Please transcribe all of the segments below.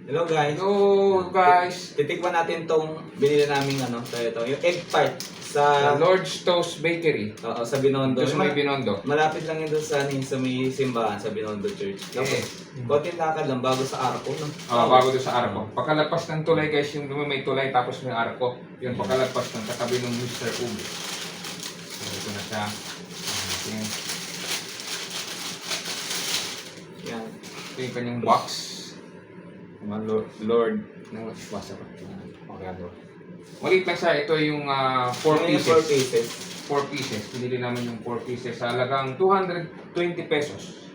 Hello guys. Hello guys. Titikman natin tong binili naming yung egg tart sa Lord's Toast Bakery. sa Binondo. Doon sa may Binondo. Malapit lang yun doon sa may simbahan sa Binondo Church. Tapos, konting lakad lang bago sa Arco, no? Bago doon sa Arco. Pagkalagpas ng tulay guys, yung may tulay tapos may Arco. Yun, pagkalagpas ng katabi ng Mr. Ug. Ito na siya. Yan. Ito yung kanyang box. Mga Lord. Basa pa. Okay, maliit lang siya. Ito yung 4 pieces. 4 pieces. Pinili namin yung 4 pieces sa halagang 220 pesos.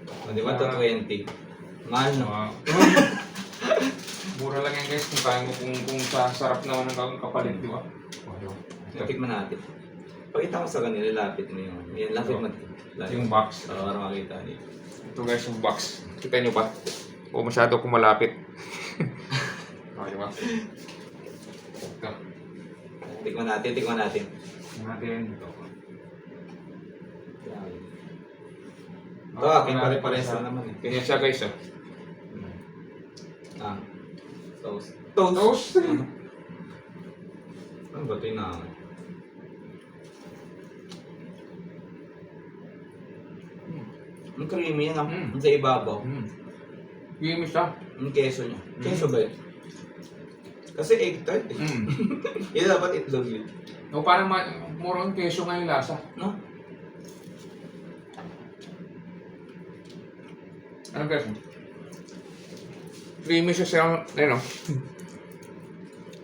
O, di ba ito 20? Mahal, no? Mura lang yan guys kung kaya mo kung sa sarap naman ng kapalit, di ba? Tikman natin. Pakita mo sa kanila, lapit mo yun. Yan, lapit mo. Yung box. Para makita niyo. Ito guys yung box. Kita nyo ba? O masyado kung malapit. Okay ba? Ito. Tikman natin. Tingnan natin ito. Ito, akin pare-pares na naman eh. Ganyan siya guys oh. Toast. Toast? Ano ba ito yung Ang creamy yan, ang sa ibabaw. Creamy siya. Ang keso niya. Keso ba yun? Kasi egg tart eh. Yan dapat itlog yun. O parang murang keso nga yung lasa. No? Ano guys? Creamy siya siya. Ayun o.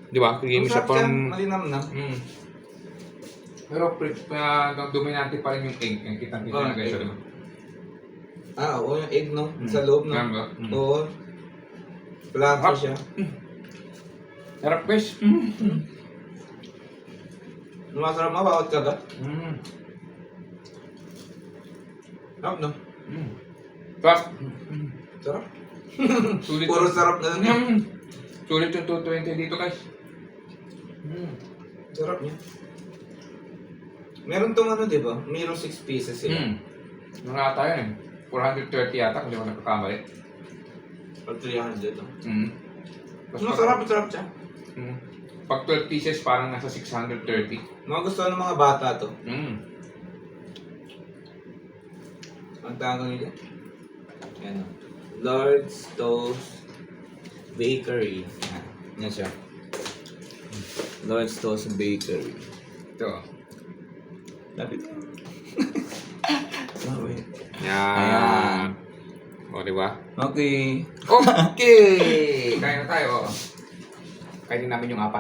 Di ba? Creamy siya Masarap pang... malinam na. Pero dominante pa rin yung egg. Yung kitang-kita na guys. Egg. Oo, yung egg no? Sa loob no? Oo. Fluffy siya. Sarap guys. Masarap mo, bawat kagat. Sarap no? Sarap. Sarap. Sulit. Puro sarap na lang. Sulit yung 220 dito guys. Sarap niya. Meron tong di ba? Meron 6 pieces sila. Nakata yun eh. 430 yata kung di ko nagkakamali. Or 300 no? Mas Masarap siya. Pag 12 pieces parang nasa 630. Mga gusto ng mga bata to. Ang tawag nila? Yan o. Lord's Toast Bakery. Yan siya. Lord's Toast Bakery. Ito. Lapit. Sabi. Yan. O, di ba? Okay. Okay! Kain na tayo. Kainin namin yung 4.